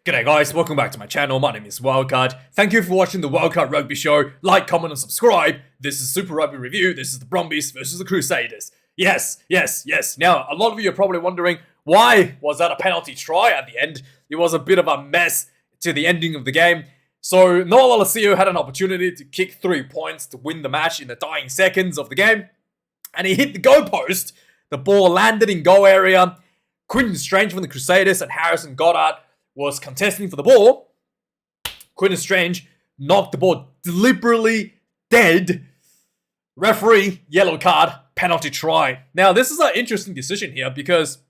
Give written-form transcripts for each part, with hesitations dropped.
G'day guys, welcome back to my channel. My name is Wildkard. Thank you for watching the Wildkard Rugby Show. Like, comment and subscribe. This is Super Rugby Review. This is the Brumbies versus the Crusaders. Yes. Now, a lot of you are probably wondering, why was that a penalty try at the end? It was a bit of a mess to the ending of the game. So, Noah Lolesio had an opportunity to kick 3 points to win the match in the dying seconds of the game. And he hit the goalpost. The ball landed in goal area. Quinton Strange from the Crusaders and Harrison Goddard was contesting for the ball. Quinton Strange knocked the ball deliberately dead. Referee, yellow card, penalty try. Now, this is an interesting decision here because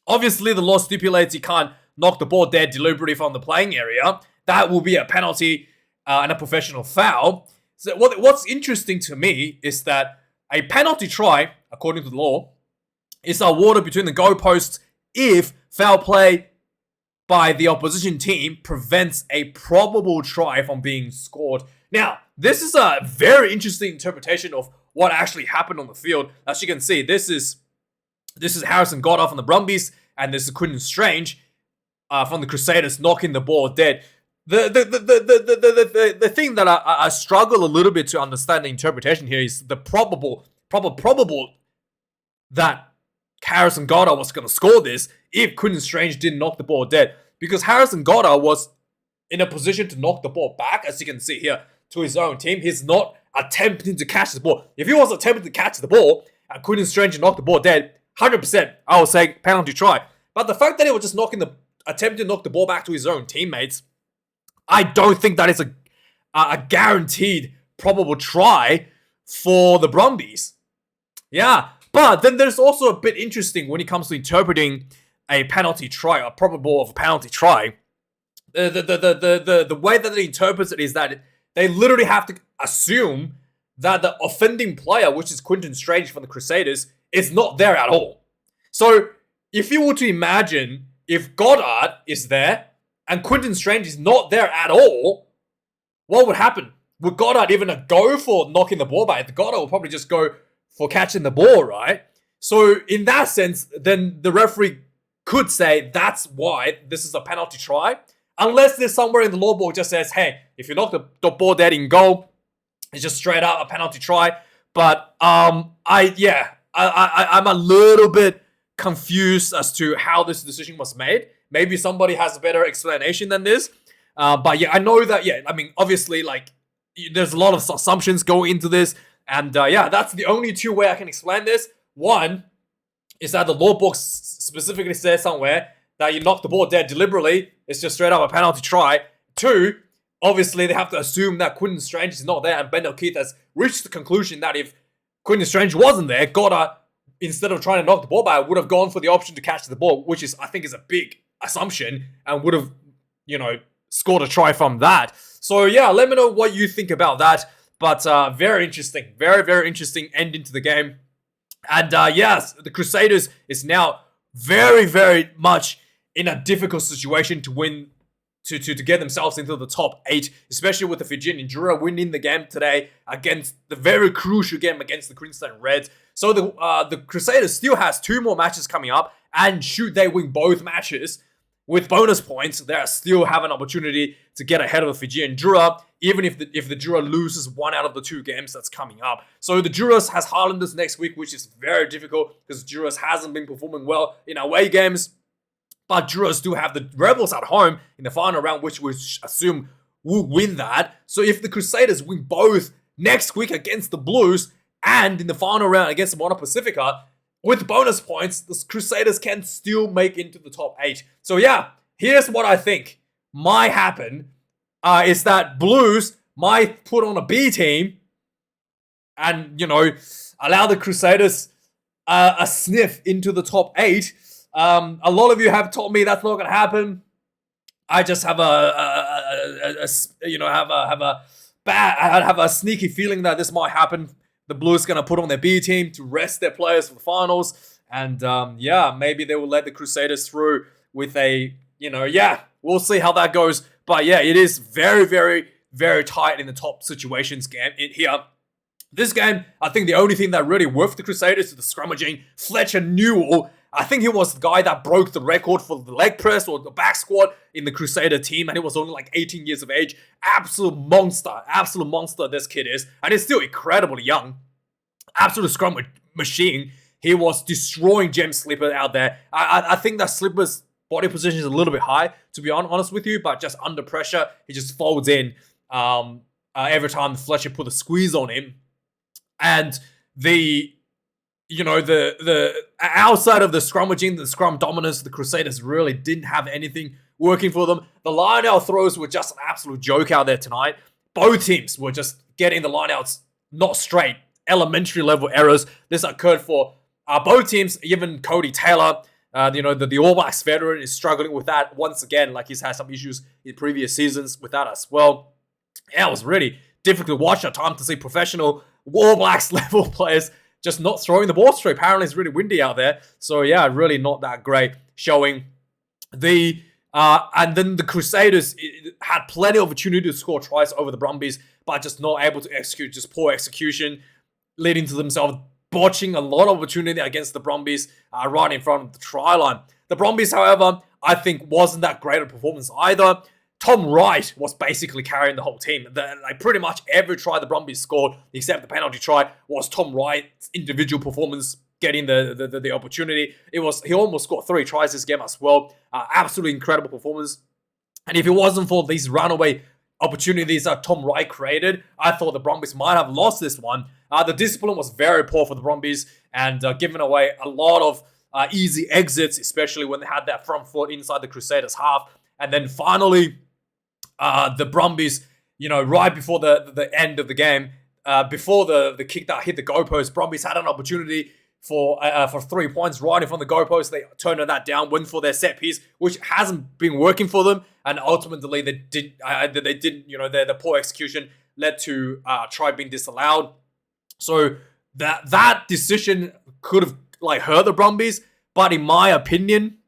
obviously the law stipulates you can't knock the ball dead deliberately from the playing area. That will be a penalty and a professional foul. So what's interesting to me is that a penalty try, according to the law, is awarded between the goalposts if foul play by the opposition team prevents a probable try from being scored. Now, this is a very interesting interpretation of what actually happened on the field. As you can see, this is Harrison Goddard from the Brumbies, and this is Quinton Strange from the Crusaders knocking the ball dead. The thing that I struggle a little bit to understand the interpretation here is the probable that Harrison Goddard was going to score this if Quinton Strange didn't knock the ball dead. Because Harrison Goddard was in a position to knock the ball back, as you can see here, to his own team. He's not attempting to catch the ball. If he was attempting to catch the ball and Quinton Strange knocked the ball dead, 100%, I would say penalty try. But the fact that he was just attempting to knock the ball back to his own teammates, I don't think that is a guaranteed probable try for the Brumbies. Yeah. But then there's also a bit interesting when it comes to interpreting a penalty try, a probable of a penalty try. The way that they interpret it is that they literally have to assume that the offending player, which is Quinton Strange from the Crusaders, is not there at all. So if you were to imagine if Goddard is there and Quinton Strange is not there at all, what would happen? Would Goddard even go for knocking the ball back? Goddard will probably just go for catching the ball, right? So in that sense, then the referee could say that's why this is a penalty try. Unless there's somewhere in the law book just says, hey, if you knock the ball dead in goal, it's just straight out a penalty try. But I'm a little bit confused as to how this decision was made. Maybe somebody has a better explanation than this. But yeah, I know that, obviously, there's a lot of assumptions going into this. And that's the only two way I can explain this. One is that the law book specifically says somewhere that you knock the ball dead deliberately. It's just straight up a penalty try. Two, obviously they have to assume that Quinton Strange is not there, and Ben O'Keefe has reached the conclusion that if Quinton Strange wasn't there, Goddard, instead of trying to knock the ball back, would have gone for the option to catch the ball, which I think is a big assumption, and would have, scored a try from that. So yeah, let me know what you think about that. But very interesting. Very, very interesting ending to the game. And yes, the Crusaders is now very, very much in a difficult situation to win, to get themselves into the top 8, especially with the Fijian Drua winning the game today against the very crucial game against the Queensland Reds. So the Crusaders still has 2 more matches coming up, and should they win both matches with bonus points, they still have an opportunity to get ahead of the Fijian Drua, even if the Drua loses 1 out of the 2 games that's coming up. So the Druas has Highlanders next week, which is very difficult because Druas hasn't been performing well in away games. But Druas do have the Rebels at home in the final round, which we assume will win that. So if the Crusaders win both next week against the Blues and in the final round against the Moana Pacifica, with bonus points, the Crusaders can still make into the top 8. So yeah, here's what I think might happen. Is that Blues might put on a B team and, allow the Crusaders a sniff into the top 8. A lot of you have told me that's not going to happen. I just have a sneaky feeling that this might happen. The Blues going to put on their B team to rest their players for the finals. And maybe they will let the Crusaders through with we'll see how that goes. But yeah, it is very, very, very tight in the top situations game here. This game, I think the only thing that really worked the Crusaders is the scrummaging. Fletcher Newell I think he was the guy that broke the record for the leg press or the back squat in the Crusader team, and he was only like 18 years of age. Absolute monster this kid is, and he's still incredibly young. Absolute scrum machine. He was destroying James Slipper out there. I think that Slipper's body position is a little bit high, to be honest with you, but just under pressure, he just folds in every time Fletcher put a squeeze on him. And the outside of the scrummaging, the scrum dominance, the Crusaders really didn't have anything working for them. The line-out throws were just an absolute joke out there tonight. Both teams were just getting the line-outs not straight. Elementary level errors. This occurred for both teams. Even Cody Taylor, the All Blacks veteran, is struggling with that once again. Like he's had some issues in previous seasons with that as well. Yeah, it was really difficult to watch at times to see professional All Blacks level players just not throwing the ball straight. Apparently, it's really windy out there. So yeah, really not that great showing. And then the Crusaders had plenty of opportunity to score tries over the Brumbies, but just not able to execute. Just poor execution, leading to themselves botching a lot of opportunity against the Brumbies right in front of the try line. The Brumbies, however, I think wasn't that great a performance either. Tom Wright was basically carrying the whole team. Like pretty much every try the Brumbies scored, except the penalty try, was Tom Wright's individual performance getting the opportunity. He almost scored 3 tries this game as well. Absolutely incredible performance. And if it wasn't for these runaway opportunities that Tom Wright created, I thought the Brumbies might have lost this one. The discipline was very poor for the Brumbies and giving away a lot of easy exits, especially when they had that front foot inside the Crusaders half. And then finally, the Brumbies, right before the end of the game, before the kick that hit the goalpost, Brumbies had an opportunity for 3 points right in front of the goalpost. They turned that down, went for their set piece, which hasn't been working for them, and ultimately they didn't. The poor execution led to try being disallowed. So that decision could have hurt the Brumbies, but in my opinion,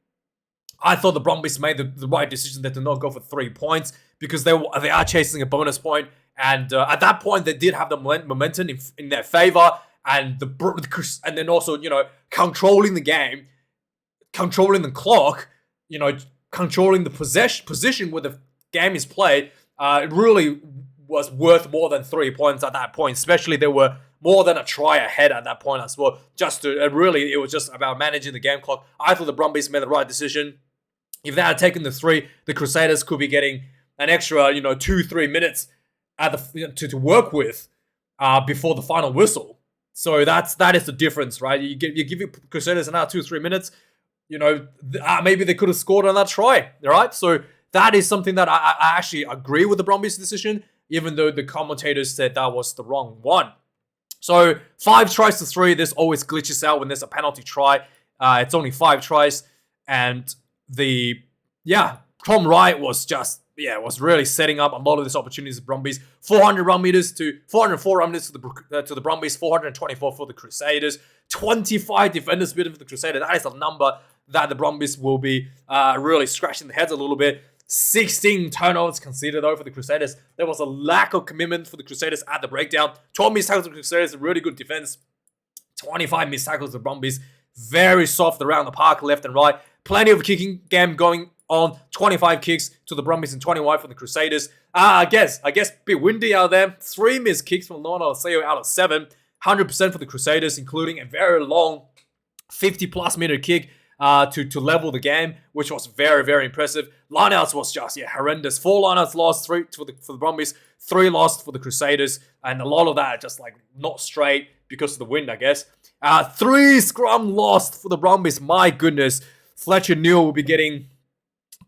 I thought the Brumbies made the right decision that did not go for 3 points because they are chasing a bonus point, and at that point they did have the momentum in their favor, and then also controlling the game, controlling the clock, controlling the position where the game is played. It really was worth more than 3 points at that point, especially they were more than a try ahead at that point as well. It was just about managing the game clock. I thought the Brumbies made the right decision. If they had taken the 3, the Crusaders could be getting an extra, 2-3 minutes to work with before the final whistle. So that is the difference, right? You give your Crusaders another 2-3 minutes, maybe they could have scored on that try, right? So that is something that I actually agree with the Brumbies decision, even though the commentators said that was the wrong one. So 5 tries to 3, this always glitches out when there's a penalty try. It's only 5 tries, and Tom Wright was really setting up a lot of these opportunities for Brumbies. 404 run meters to the Brumbies, 424 for the Crusaders. 25 defenders beaten for the Crusaders. That is a number that the Brumbies will be really scratching their heads a little bit. 16 turnovers conceded though for the Crusaders. There was a lack of commitment for the Crusaders at the breakdown. 12 missed tackles for the Crusaders, a really good defense. 25 missed tackles for the Brumbies. Very soft around the park, left and right. Plenty of kicking game going on. 25 kicks to the Brumbies and 21 for the Crusaders. I guess a bit windy out there. 3 missed kicks from Lorna Alceo out of 7. 100% for the Crusaders, including a very long 50-plus meter kick to level the game, which was very, very impressive. Lineouts was just horrendous. 4 lineouts lost, 3 for the Brumbies, 3 lost for the Crusaders, and a lot of that just not straight because of the wind, I guess. 3 scrum lost for the Brumbies. My goodness, Fletcher Neal will be getting,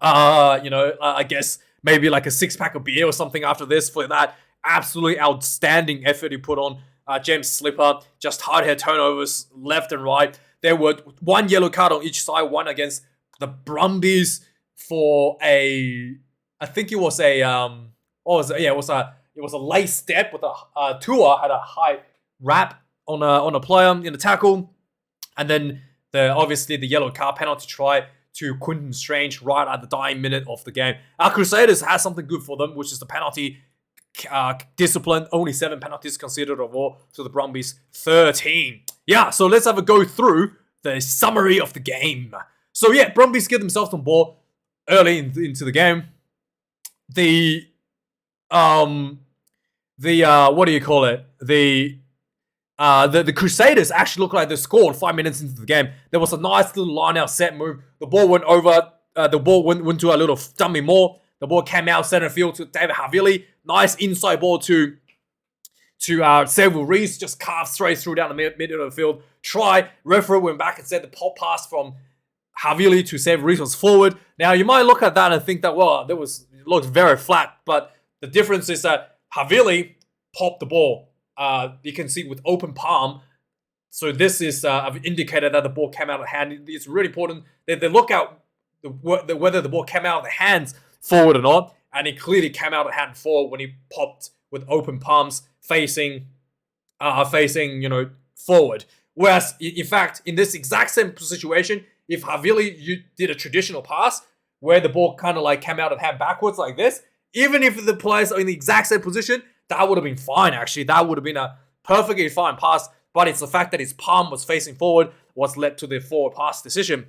I guess maybe like a 6-pack of beer or something after this for that absolutely outstanding effort he put on. James Slipper, just hard head turnovers left and right. There were 1 yellow card on each side, one against the Brumbies for I think it was a late step with a Tua had a high wrap on a player in the tackle, and then obviously the yellow card penalty try to Quinton Strange right at the dying minute of the game. Our Crusaders has something good for them, which is the penalty discipline. Only 7 penalties considered overall to the Brumbies 13. Yeah, so let's have a go through the summary of the game. So yeah, Brumbies get themselves on board early into the game. The what do you call it? The Crusaders actually looked like they scored 5 minutes into the game. There was a nice little line-out set move. The ball went over. The ball went to a little dummy more. The ball came out center field to David Havili. Nice inside ball to Xavier Reese. Just carved straight through down the middle of the field. Try. Referee went back and said the pop pass from Havili to Xavier Reese was forward. Now you might look at that and think that it looked very flat, but the difference is that Havili popped the ball. You can see with open palm. So this is an indicator that the ball came out of the hand. It's really important that they look out whether the ball came out of the hands forward or not. And it clearly came out of the hand forward when he popped with open palms facing forward. Whereas, in fact, in this exact same situation, if Havili you did a traditional pass where the ball kind of like came out of the hand backwards like this, even if the players are in the exact same position, that would have been fine, actually. That would have been a perfectly fine pass. But it's the fact that his palm was facing forward what's led to the forward pass decision.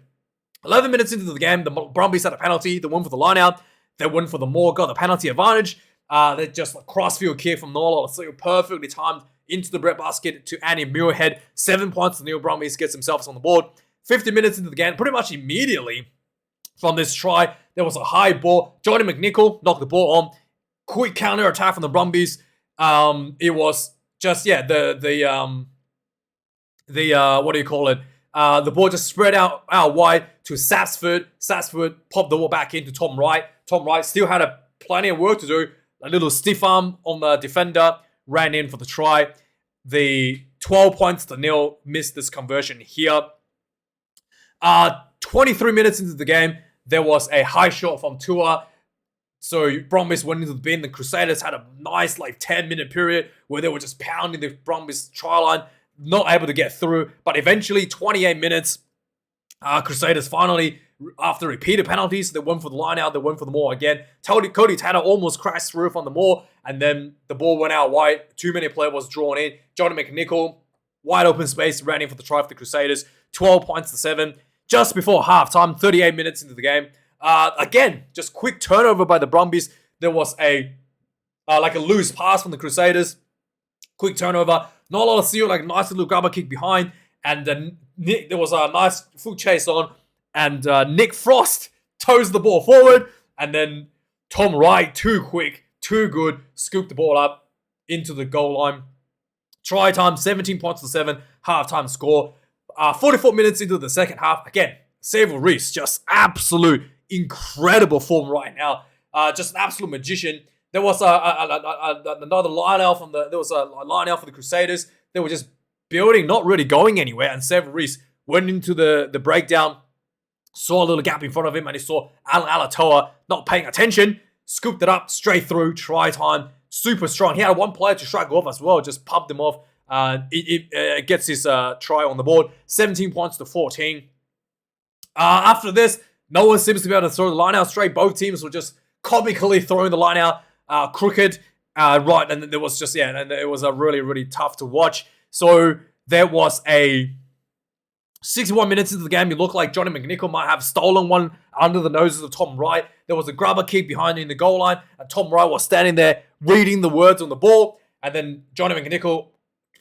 11 minutes into the game, the Brumbies had a penalty. They went for the line-out. They went for the more, got the penalty advantage. They just cross-field kick from Nola. So perfectly timed into the breadbasket to Annie Muirhead. 7 points to Neil Brumbies gets themselves on the board. 50 minutes into the game, pretty much immediately from this try, there was a high ball. Johnny McNichol knocked the ball on. Quick counter attack from the Brumbies. It was just what do you call it? The ball just spread out wide to Satsford. Satsford popped the ball back into Tom Wright. Tom Wright still had plenty of work to do. A little stiff arm on the defender. Ran in for the try. The 12 points to nil. Missed this conversion here. 23 minutes into the game, there was a high shot from Tua. So Brumbies went into the bin. The Crusaders had a nice 10-minute period where they were just pounding the Brumbies try line. Not able to get through. But eventually, 28 minutes, Crusaders finally, after repeated penalties, they went for the line out. They went for the maul again. Cody Tanner almost crashed through on the maul. And then the ball went out wide. Too many players was drawn in. Johnny McNichol, wide open space, ran in for the try for the Crusaders. 12 points to 7. Just before halftime, 38 minutes into the game. Again, just quick turnover by the Brumbies. There was a loose pass from the Crusaders. Quick turnover. Not a lot of seal, nice little grabber kick behind. And there was a nice full chase on. And Nick Frost toes the ball forward. And then Tom Wright, too quick, too good, scooped the ball up into the goal line. Try time, 17 points to 7. Halftime score. 44 minutes into the second half. Again, Xavier Reese, just absolute incredible form right now. Just an absolute magician. There was another line out for the Crusaders. They were just building, not really going anywhere. And Xavier Reese went into the breakdown, saw a little gap in front of him, and he saw Alan Alatoa not paying attention, scooped it up straight through. Try time, super strong. He had one player to strike off as well, just pumped him off. It gets his try on the board. 17 points to 14. After this, no one seems to be able to throw the line out straight. Both teams were just comically throwing the line out crooked. Right, and there was and it was a really, really tough to watch. So there was a 61 minutes into the game. It looked like Johnny McNichol might have stolen one under the noses of Tom Wright. There was a grabber kick behind in the goal line, and Tom Wright was standing there reading the words on the ball. And then Johnny McNichol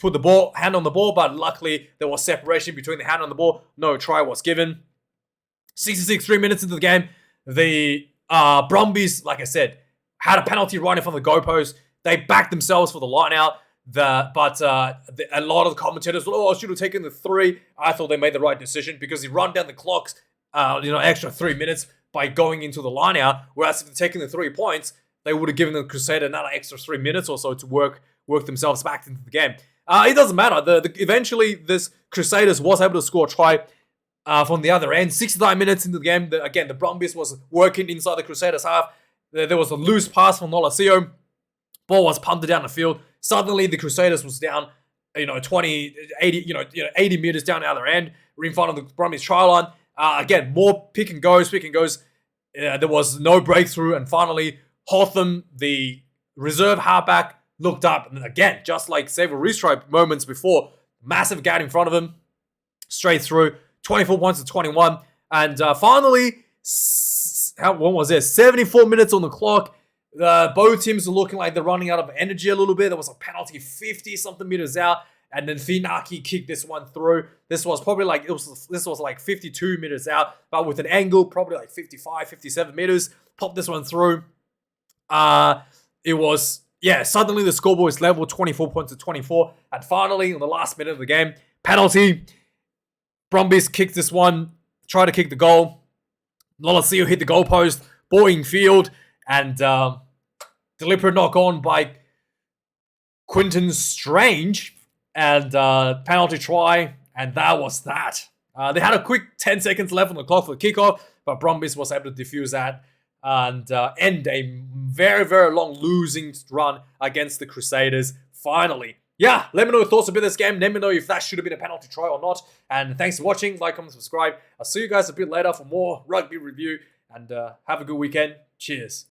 put the hand on the ball, but luckily there was separation between the hand and the ball. No try was given. 3 minutes into the game, the Brumbies, like I said, had a penalty right in front of the goalpost. They backed themselves for the line out. But a lot of the commentators were, I should have taken the 3. I thought they made the right decision because he run down the clocks, extra 3 minutes by going into the line out. Whereas if they'd taken the 3 points, they would have given the Crusader another extra 3 minutes or so to work themselves back into the game. It doesn't matter. Eventually, this Crusaders was able to score a try from the other end. 69 minutes into the game, the Brumbies was working inside the Crusaders half. There was a loose pass from Nolasio. Ball was punted down the field. Suddenly, the Crusaders was down, 80 meters down the other end. We're in front of the Brumbies try line. Again, more pick and goes. There was no breakthrough. And finally, Hotham, the reserve halfback, looked up. And again, just like Xavier Reese tried moments before, massive gap in front of him. Straight through. 24 points to 21. And finally, what was it? 74 minutes on the clock. Both teams are looking like they're running out of energy a little bit. There was a penalty 50-something meters out. And then Finaki kicked this one through. This was probably like, this was like 52 meters out, but with an angle, probably like 55, 57 meters. Popped this one through. It was, suddenly the scoreboard is level, 24 points to 24. And finally, in the last minute of the game, penalty. Brumbies kicked this one, tried to kick the goal. Lolasio hit the goalpost, Boeing field, and deliberate knock on by Quinton Strange. And penalty try, and that was that. They had a quick 10 seconds left on the clock for the kickoff, but Brumbies was able to defuse that and end a very, very long losing run against the Crusaders. Finally. Yeah, let me know your thoughts about this game. Let me know if that should have been a penalty try or not. And thanks for watching. Like, comment, subscribe. I'll see you guys a bit later for more rugby review. And have a good weekend. Cheers.